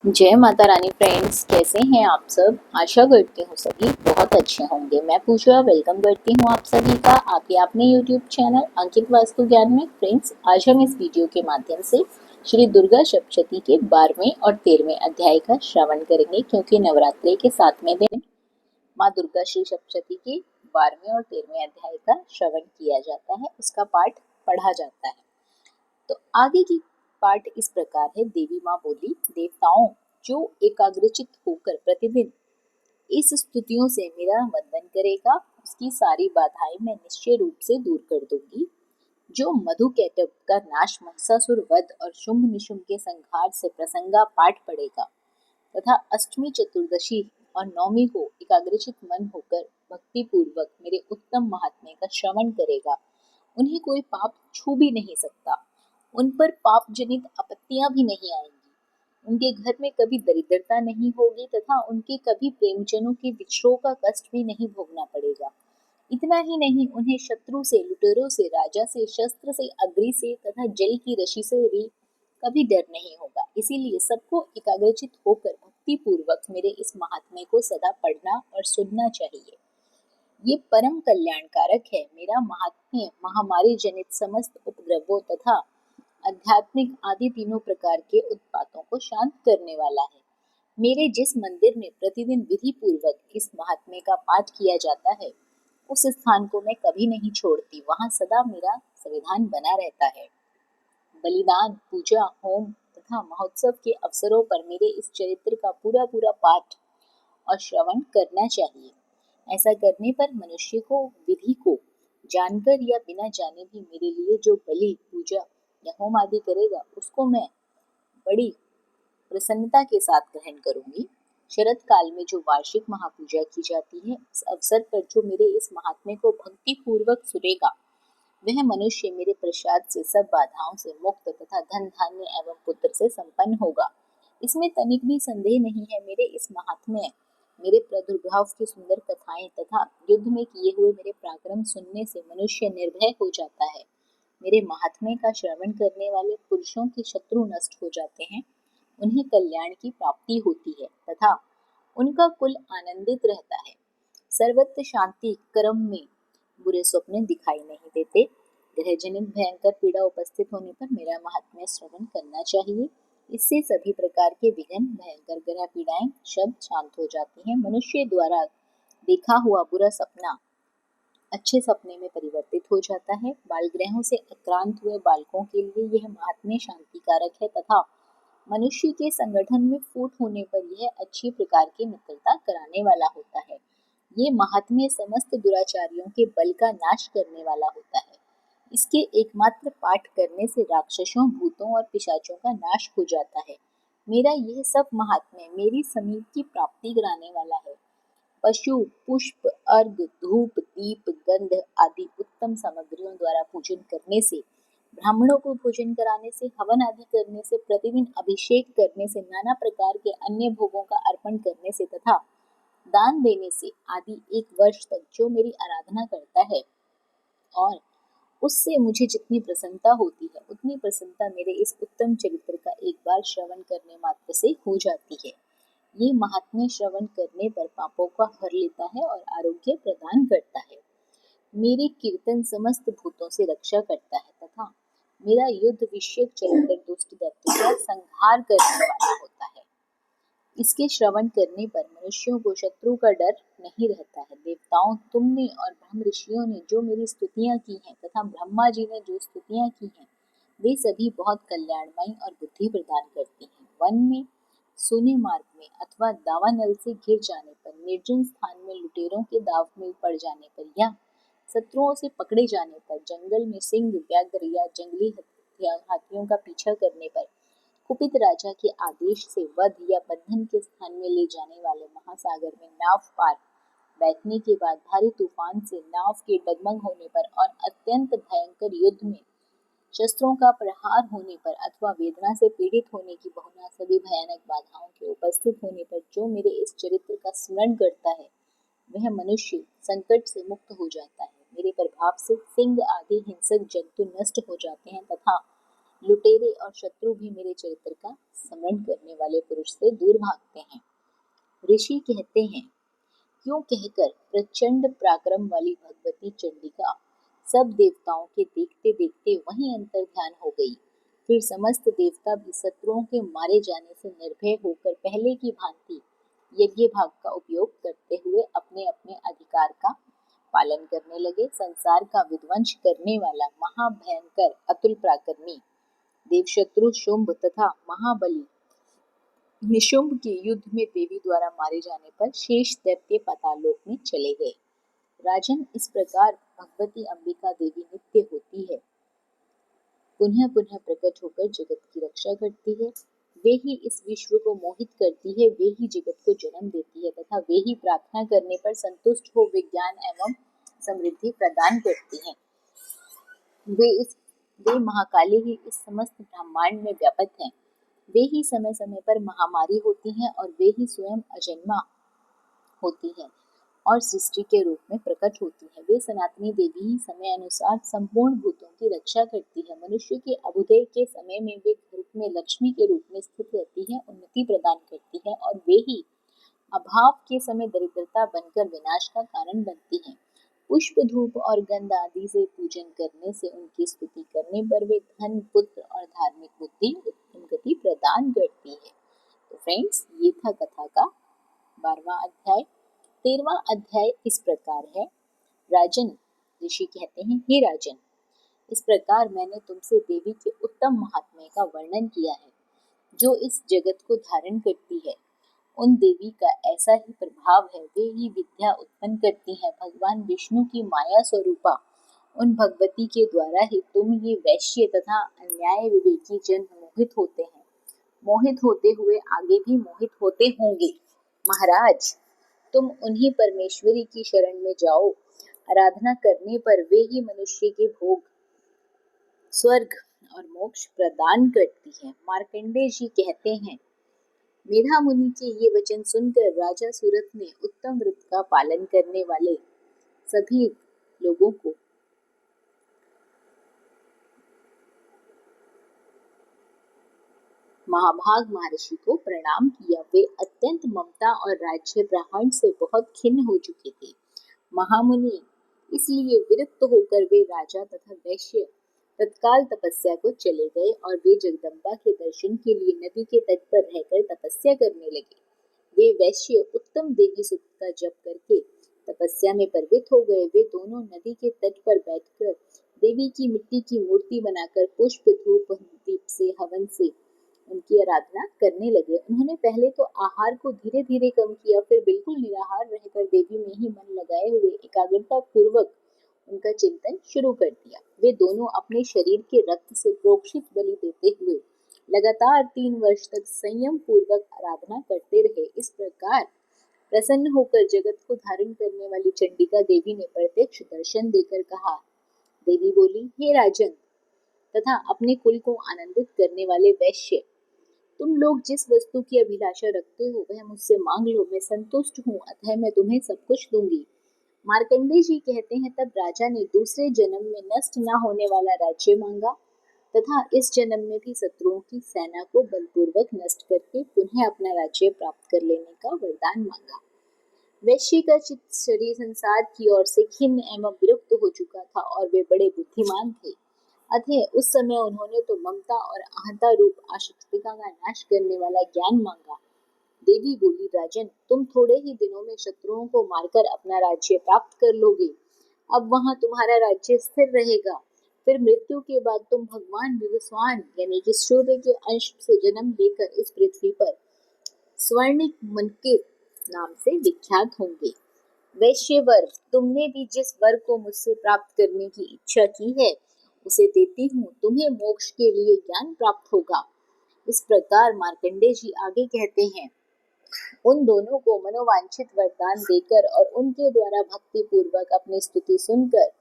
जय माता रानी फ्रेंड्स, कैसे हैं आप सब। आशा करती हूँ सभी बहुत अच्छे होंगे। मैं पूजा वेलकम करती हूँ आप सभी का आपके अपने यूट्यूब चैनल अंकित वास्तु ज्ञान में। फ्रेंड्स, आज हम इस वीडियो के माध्यम से श्री दुर्गा सप्तशती के 12वें और 13वें अध्याय का श्रवण करेंगे, क्योंकि नवरात्रि के 7वें दिन माँ दुर्गा श्री सप्तशती के 12वें और 13वें अध्याय का श्रवण किया जाता है, उसका पाठ पढ़ा जाता है। तो आगे की पाठ इस प्रकार है। देवी माँ बोली, देवताओं, जो एकाग्रचित होकर प्रतिदिन इस स्तुतियों से मेरा वंदन करेगा, उसकी सारी बाधाएं मैं निश्चय रूप से दूर कर दूंगी। जो मधु कैटभ का नाश, महिषासुर वध और शुंभ निशुंभ के संहार से प्रसंगा पाठ पढ़ेगा तथा अष्टमी, चतुर्दशी और नवमी को एकाग्रचित मन होकर भक्ति पूर्वक मेरे उत्तम महात्म्य का श्रवण करेगा, उन्हें कोई पाप छू भी नहीं सकता। उन पर पाप जनित आपत्तियां भी नहीं आएंगी। उनके घर में कभी दरिद्रता नहीं होगी तथा उनके कभी प्रेमजनों के विछोह का कष्ट भी नहीं भोगना पड़ेगा। इतना ही नहीं, उन्हें शत्रु से, लुटेरों से, राजा से, शस्त्र से, अग्नि से तथा जल की रशि से भी कभी डर नहीं होगा। इसीलिए सबको एकाग्रचित होकर भक्ति पूर्वक मेरे इस महात्म्य को सदा पढ़ना और सुनना चाहिए। ये परम कल्याणकारक है। मेरा महात्म्य महामारी जनित समस्त उपद्रवों तथा आध्यात्मिक आदि तीनों प्रकार के उत्पातों को शांत करने वाला है। मेरे जिस मंदिर में प्रतिदिन विधि पूर्वक इस महात्म्य का पाठ किया जाता है, उस स्थान को मैं कभी नहीं छोड़ती। वहां सदा मेरा संविधान बना रहता है। बलिदान, पूजा, होम तथा महोत्सव के अवसरों पर मेरे इस चरित्र का पूरा पूरा पाठ और श्रवण करना चाहिए। ऐसा करने पर मनुष्य को विधि को जानकर या बिना जाने भी मेरे लिए जो बलि, पूजा या होम आदि करेगा, उसको मैं बड़ी प्रसन्नता के साथ ग्रहण करूंगी। शरद काल में जो वार्षिक महापूजा की जाती है, उस अवसर पर जो मेरे इस महात्म्य को भक्ति पूर्वक सुनेगा, वह मनुष्य मेरे प्रसाद से सब बाधाओं से मुक्त तथा धन धान्य एवं पुत्र से संपन्न होगा। इसमें तनिक भी संदेह नहीं है। मेरे इस महात्म्य, मेरे प्रादुर्भाव की सुंदर कथाएं तथा युद्ध में किए हुए मेरे पराक्रम सुनने से मनुष्य निर्भय हो जाता है। मेरे महात्म्य का श्रवण करने वाले पुरुषों के शत्रु नष्ट हो जाते हैं, उन्हें कल्याण की प्राप्ति होती है तथा उनका कुल आनंदित रहता है। सर्वत्र शांति, कर्म में बुरे स्वप्न दिखाई नहीं देते। ग्रह जनित भयंकर पीड़ा उपस्थित होने पर मेरा महात्म्य श्रवण करना चाहिए। इससे सभी प्रकार के विघ्न, भयंकर ग्रह पीड़ाएं शब्द शांत हो जाती हैं। मनुष्य द्वारा देखा हुआ बुरा सपना अच्छे सपने में परिवर्तित हो जाता है। बाल ग्रहों से आक्रांत हुए बालकों के लिए यह महात्म्य शांतिकारक है तथा मनुष्य के संगठन में फूट होने पर यह अच्छी प्रकार की मित्रता कराने वाला होता है। ये महात्म्य समस्त दुराचारियों के बल का नाश करने वाला होता है। इसके एकमात्र पाठ करने से राक्षसों, भूतों और पिशाचों का नाश हो जाता है। मेरा यह सब महात्म्य मेरी समीप की प्राप्ति कराने वाला है। पशु, पुष्प, अर्घ, धूप, दीप, गंध आदि उत्तम सामग्रियों द्वारा पूजन करने से, ब्राह्मणों को भोजन कराने से, हवन आदि करने से, प्रतिदिन अभिषेक करने से, नाना प्रकार के अन्य भोगों का अर्पण करने से तथा दान देने से आदि 1 वर्ष तक जो मेरी आराधना करता है और उससे मुझे जितनी प्रसन्नता होती है, उतनी प्रसन्नता मेरे इस उत्तम चरित्र का एक बार श्रवण करने मात्र से हो जाती है। ये महात्म्य श्रवण करने पर पापों का हर लेता है और आरोग्य प्रदान करता है। मेरे कीर्तन समस्त भूतों से रक्षा करता है तथा मेरा युद्ध विषयक चरित्र दुष्ट दैत्यों का संहार करने वाला होता है। इसके श्रवण करने पर मनुष्यों को शत्रु का डर नहीं रहता है। देवताओं, तुमने और ब्रह्म ऋषियों ने जो मेरी स्तुतियां की हैं तथा ब्रह्मा जी ने जो स्तुतियां की हैं, वे सभी बहुत कल्याणमयी और बुद्धि प्रदान करती हैं। वन में, सोने मार्ग में अथवा दावानल से घिर जाने पर, निर्जन स्थान में लुटेरों के दाव में पड़ जाने पर या शत्रुओं से पकड़े जाने पर, जंगल में सिंह, व्याघ्र या जंगली हाथियों का पीछा करने पर, कुपित राजा के आदेश से वध या बंधन के स्थान में ले जाने वाले, महासागर में नाव पार बैठने के बाद भारी तूफान से नाव के डगमग होने पर और अत्यंत भयंकर युद्ध में शस्त्रों का प्रहार होने पर अथवा वेदना से पीड़ित होने की बहुना सभी भयानक बाधाओं के उपस्थित होने पर जो मेरे इस चरित्र का स्मरण करता है, वह मनुष्य संकट से मुक्त हो जाता है। मेरे प्रभाव से सिंह आदि हिंसक जंतु नष्ट हो जाते हैं तथा लुटेरे और शत्रु भी मेरे चरित्र का स्मरण करने वाले पुरुष से दूर भागते हैं। ऋषि कहते हैं, क्यों कहकर प्रचंड पराक्रम वाली भगवती चंडिका सब देवताओं के देखते देखते वहीं अंतर ध्यान हो गई। फिर समस्त देवता भी शत्रुओं के मारे जाने से निर्भय होकर पहले की भांति यज्ञ भाग का उपयोग करते हुए अपने अपने अधिकार का पालन करने लगे। संसार का विध्वंस करने वाला महाभयंकर अतुल पराक्रमी देवशत्रु शुंभ तथा महाबली निशुंभ के युद्ध में देवी द्वारा मारे जाने पर शेष दैत्य पाताललोक में चले गए। राजन, इस प्रकार भगवती अंबिका देवी नित्य होती है, पुनः पुनः प्रकट होकर जगत की रक्षा करती है। वे ही इस विश्व को मोहित करती है, वे ही जगत को जन्म देती है तथा वे ही प्रार्थना करने पर संतुष्ट हो विज्ञान एवं समृद्धि प्रदान करती हैं। वे महाकाली ही इस समस्त ब्रह्मांड में व्यापक हैं। वे ही समय समय पर महामारी होती हैं और वे ही स्वयं अजन्मा होती हैं और सृष्टि के रूप में प्रकट होती है। वे सनातनी देवी ही समय अनुसार संपूर्ण भूतों की रक्षा करती है। मनुष्य के अभ्युदय के समय में वे घर में लक्ष्मी के रूप में स्थित रहती है, उन्नति प्रदान करती है और वे ही अभाव के समय दरिद्रता बनकर विनाश का कारण बनती है। पुष्प, धूप और गंध आदि से पूजन करने से, उनकी स्तुति करने पर वे धन, पुत्र और धार्मिक बुद्धि उत्तम गति प्रदान करती है। तो फ्रेंड्स, ये था कथा का 12वां अध्याय। 13वां अध्याय इस प्रकार है। राजन, ऋषि कहते हैं, हे राजन, इस प्रकार मैंने तुमसे देवी के उत्तम महात्म्य का वर्णन किया है, जो इस जगत को धारण करती है। उन देवी का ऐसा ही प्रभाव है, वे ही विद्या उत्पन्न करती हैं। भगवान विष्णु की माया स्वरूपा उन भगवती के द्वारा ही तुम ये वैश्य तथा अन्याय विवेकी जन मोहित होते हैं। मोहित होते हुए आगे भी मोहित होते होंगे। महाराज, तुम उन्हीं परमेश्वरी की शरण में जाओ। आराधना करने पर वे ही मनुष्य के भोग, स्वर्ग और मोक्ष प्रदान करती है। मार्कंडेय जी कहते हैं, मेधा मुनि के ये वचन सुनकर राजा सूरत ने उत्तम व्रत का पालन करने वाले सभी लोगों को महाभाग महर्षि को प्रणाम किया। वे अत्यंत ममता और राज्य ग्रहण से बहुत खिन्न हो चुके थे। महामुनि इसलिए विरक्त होकर वे राजा तथा वैश्य तत्काल तपस्या को चले गए और वे जगदम्बा के दर्शन के लिए नदी के तट पर रहकर तपस्या करने लगे। वे वैश्य उत्तम देवी सूक्त का जप करके तपस्या में प्रवृत्त हो गए। वे दोनों नदी के तट पर बैठकर देवी की मिट्टी की मूर्ति बनाकर पुष्प, धूप, दीप से, हवन से उनकी आराधना करने लगे। उन्होंने पहले तो आहार को धीरे धीरे कम किया, फिर बिल्कुल निराहार रहकर देवी में ही मन लगाए हुए एकाग्रता पूर्वक उनका चिंतन शुरू कर दिया। वे दोनों अपने शरीर के रक्त से प्रोक्षित बलि देते हुए लगातार 3 वर्ष तक संयम पूर्वक आराधना करते रहे। इस प्रकार प्रसन्न होकर जगत को धारण करने वाली चंडिका देवी ने प्रत्यक्ष दर्शन देकर कहा। देवी बोली, हे राजन तथा अपने कुल को आनंदित करने वाले वैश्य, तुम लोग जिस वस्तु की अभिलाषा रखते हो वह मुझसे मांग लो, मैं संतुष्ट हूँ, अतः मैं तुम्हें सब कुछ दूंगी। मार्कंडेय जी कहते हैं, तब राजा ने दूसरे जन्म में नष्ट न होने वाला राज्य मांगा तथा इस जन्म में भी शत्रुओं की सेना को बलपूर्वक नष्ट करके पुनः अपना राज्य प्राप्त कर लेने का वरदान मांगा। वैश्य का चित्त शरीर संसार की ओर से खिन्न एवं विरक्त हो चुका था और वे बड़े बुद्धिमान थे। अतः उस समय उन्होंने तो ममता और अहंता रूप आसक्तिका का नाश करने वाला ज्ञान मांगा। देवी बोली, राजन, तुम थोड़े ही दिनों में शत्रुओं को मारकर अपना राज्य प्राप्त कर लोगे। अब वहां तुम्हारा राज्य स्थिर रहेगा। फिर मृत्यु के बाद तुम भगवान विवस्वान यानी कि सूर्य के अंश से जन्म लेकर इस पृथ्वी पर स्वर्णिक मन के नाम से विख्यात होंगे। वैश्य वर, तुमने भी जिस वर को मुझसे प्राप्त करने की इच्छा की है उसे देती हूँ, तुम्हें मोक्ष के लिए ज्ञान प्राप्त होगा। इस प्रकार मार्कंडेय जी आगे कहते हैं, उन दोनों को मनोवांछित वरदान देकर और उनके द्वारा भक्ति पूर्वक अपनी स्तुति सुनकर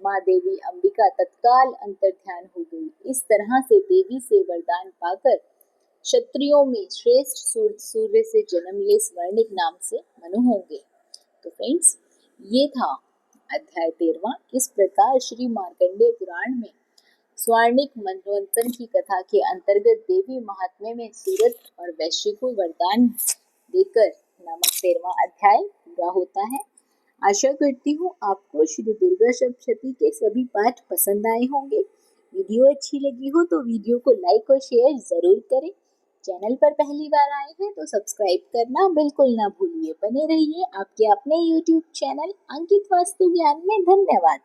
माँ देवी अंबिका तत्काल अंतर्ध्यान हो गई। इस तरह से देवी से वरदान पाकर क्षत्रियों में श्रेष्ठ सूर्य से जन्म ले स्वर्णिक नाम से मनु होंगे। तो फ्रेंड्स, ये था अध्याय 13वां। इस प्रकार श्री मार्कंडेय पुराण में स्वर्णिक मनोरंजन की कथा के अंतर्गत देवी महात्म्य में सूरत और वैश्य को वरदान देकर नामक 13वां अध्याय पूरा होता है। आशा करती हूँ आपको श्री दुर्गा सप्तशती के सभी पाठ पसंद आए होंगे। वीडियो अच्छी लगी हो तो वीडियो को लाइक और शेयर जरूर करें। चैनल पर पहली बार आए हैं तो सब्सक्राइब करना बिल्कुल ना भूलिए। बने रहिए आपके अपने YouTube चैनल अंकित वास्तु ज्ञान में। धन्यवाद।